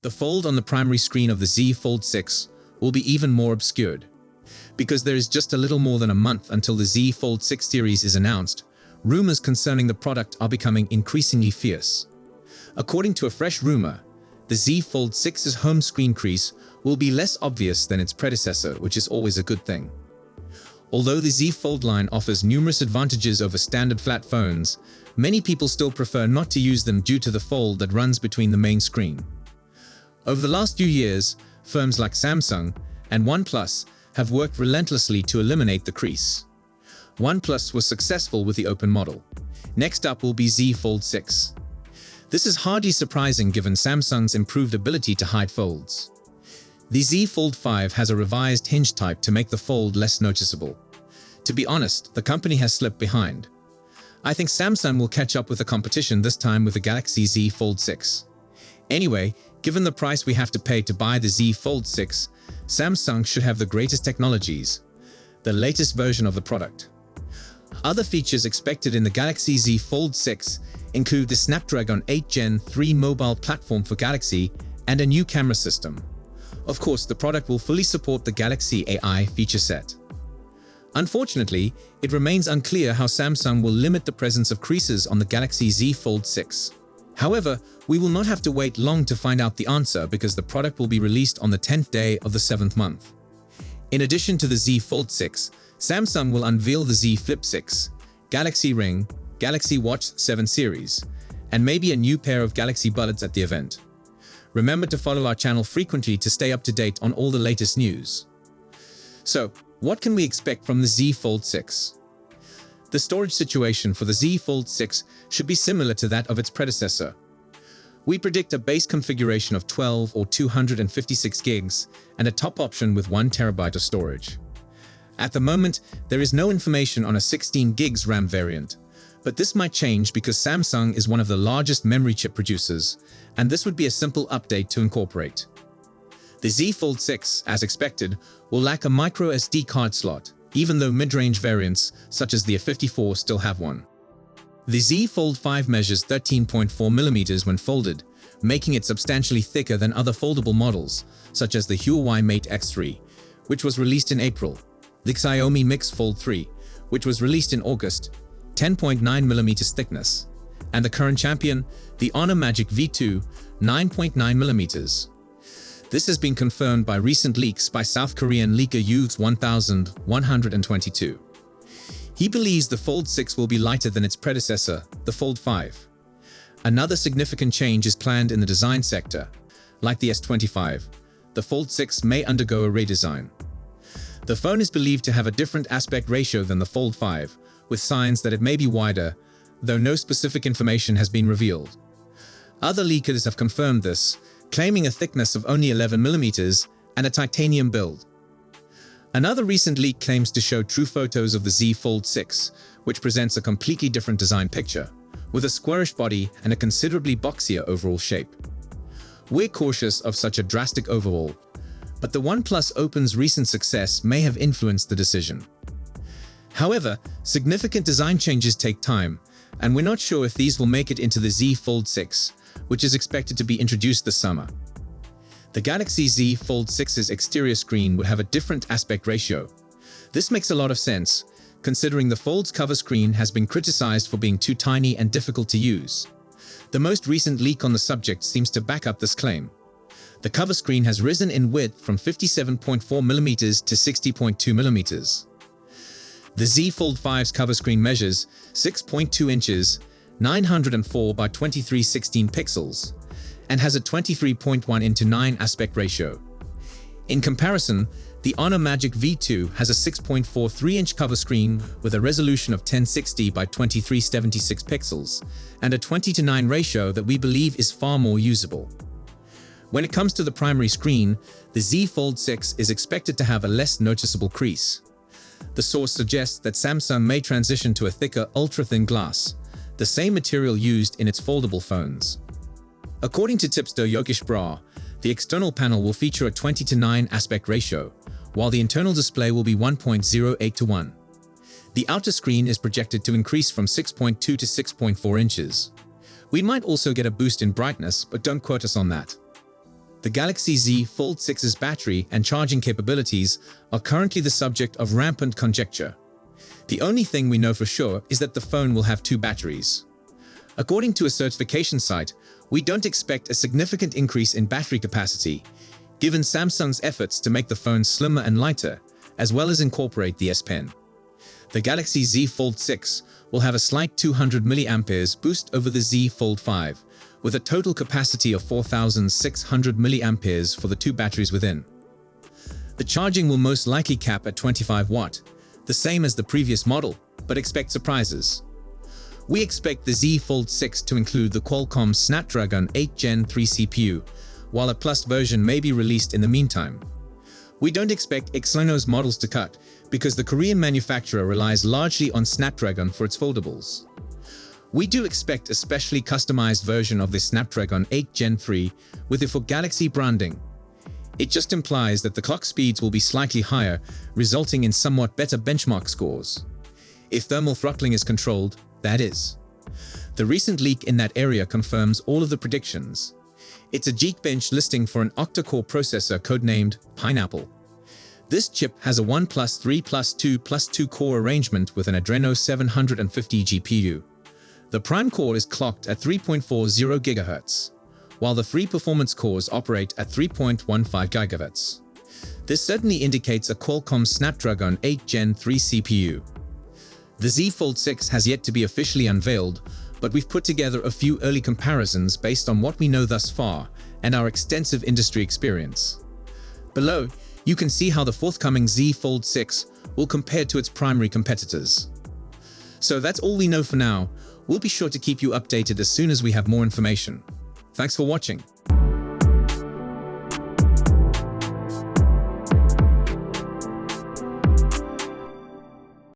The fold on the primary screen of the Z Fold 6 will be even more obscured. Because there is just a little more than a month until the Z Fold 6 series is announced, rumors concerning the product are becoming increasingly fierce. According to a fresh rumor, the Z Fold 6's home screen crease will be less obvious than its predecessor, which is always a good thing. Although the Z Fold line offers numerous advantages over standard flat phones, many people still prefer not to use them due to the fold that runs between the main screen. Over the last few years, firms like Samsung and OnePlus have worked relentlessly to eliminate the crease. OnePlus was successful with the open model. Next up will be Z Fold 6. This is hardly surprising given Samsung's improved ability to hide folds. The Z Fold 5 has a revised hinge type to make the fold less noticeable. To be honest, the company has slipped behind. I think Samsung will catch up with the competition this time with the Galaxy Z Fold 6. Anyway, given the price we have to pay to buy the Z Fold 6, Samsung should have the greatest technologies, the latest version of the product. Other features expected in the Galaxy Z Fold 6 include the Snapdragon 8 Gen 3 mobile platform for Galaxy and a new camera system. Of course, the product will fully support the Galaxy AI feature set. Unfortunately, it remains unclear how Samsung will limit the presence of creases on the Galaxy Z Fold 6. However, we will not have to wait long to find out the answer because the product will be released on the 10th day of the 7th month. In addition to the Z Fold 6, Samsung will unveil the Z Flip 6, Galaxy Ring, Galaxy Watch 7 series, and maybe a new pair of Galaxy Buds at the event. Remember to follow our channel frequently to stay up to date on all the latest news. So, what can we expect from the Z Fold 6? The storage situation for the Z Fold 6 should be similar to that of its predecessor. We predict a base configuration of 12 or 256 gigs and a top option with 1 terabyte of storage. At the moment, there is no information on a 16 gigs RAM variant, but this might change because Samsung is one of the largest memory chip producers, and this would be a simple update to incorporate. The Z Fold 6, as expected, will lack a micro SD card slot, even though mid-range variants, such as the A54, still have one. The Z Fold 5 measures 13.4mm when folded, making it substantially thicker than other foldable models, such as the Huawei Mate X3, which was released in April, the Xiaomi Mix Fold 3, which was released in August, 10.9mm thickness, and the current champion, the Honor Magic V2, 9.9mm. This has been confirmed by recent leaks by South Korean leaker Yu's 1122. He believes the Fold 6 will be lighter than its predecessor, the Fold 5. Another significant change is planned in the design sector. Like the S25, the Fold 6 may undergo a redesign. The phone is believed to have a different aspect ratio than the Fold 5, with signs that it may be wider, though no specific information has been revealed. Other leakers have confirmed this, claiming a thickness of only 11mm and a titanium build. Another recent leak claims to show true photos of the Z Fold 6, which presents a completely different design picture, with a squarish body and a considerably boxier overall shape. We're cautious of such a drastic overhaul, but the OnePlus Open's recent success may have influenced the decision. However, significant design changes take time, and we're not sure if these will make it into the Z Fold 6, which is expected to be introduced this summer. The Galaxy Z Fold 6's exterior screen would have a different aspect ratio. This makes a lot of sense, considering the Fold's cover screen has been criticized for being too tiny and difficult to use. The most recent leak on the subject seems to back up this claim. The cover screen has risen in width from 57.4mm to 60.2mm. The Z Fold 5's cover screen measures 6.2 inches, 904 by 2316 pixels, and has a 23.1:9 aspect ratio. In comparison, the Honor Magic V2 has a 6.43-inch cover screen with a resolution of 1060 by 2376 pixels, and a 20:9 ratio that we believe is far more usable. When it comes to the primary screen, the Z Fold 6 is expected to have a less noticeable crease. The source suggests that Samsung may transition to a thicker ultra-thin glass, the same material used in its foldable phones. According to tipster Yogesh Brar, the external panel will feature a 20:9 aspect ratio, while the internal display will be 1.08:1. The outer screen is projected to increase from 6.2 to 6.4 inches. We might also get a boost in brightness, but don't quote us on that. The Galaxy Z Fold 6's battery and charging capabilities are currently the subject of rampant conjecture. The only thing we know for sure is that the phone will have 2 batteries. According to a certification site, we don't expect a significant increase in battery capacity, given Samsung's efforts to make the phone slimmer and lighter, as well as incorporate the S Pen. The Galaxy Z Fold 6 will have a slight 200 mAh boost over the Z Fold 5, with a total capacity of 4,600 mAh for the 2 batteries within. The charging will most likely cap at 25 watt, the same as the previous model, but expect surprises. We expect the Z Fold 6 to include the Qualcomm Snapdragon 8 Gen 3 CPU, while a Plus version may be released in the meantime. We don't expect Exynos models to cut, because the Korean manufacturer relies largely on Snapdragon for its foldables. We do expect a specially customized version of the Snapdragon 8 Gen 3 with the For Galaxy branding. It just implies that the clock speeds will be slightly higher, resulting in somewhat better benchmark scores. If thermal throttling is controlled, that is. The recent leak in that area confirms all of the predictions. It's a Geekbench listing for an octa-core processor codenamed Pineapple. This chip has a 1+3+2+2 core arrangement with an Adreno 750 GPU. The Prime core is clocked at 3.40 GHz, while the free performance cores operate at 3.15 GHz. This certainly indicates a Qualcomm Snapdragon 8 Gen 3 CPU. The Z Fold 6 has yet to be officially unveiled, but we've put together a few early comparisons based on what we know thus far and our extensive industry experience. Below, you can see how the forthcoming Z Fold 6 will compare to its primary competitors. So that's all we know for now. We'll be sure to keep you updated as soon as we have more information. Thanks for watching.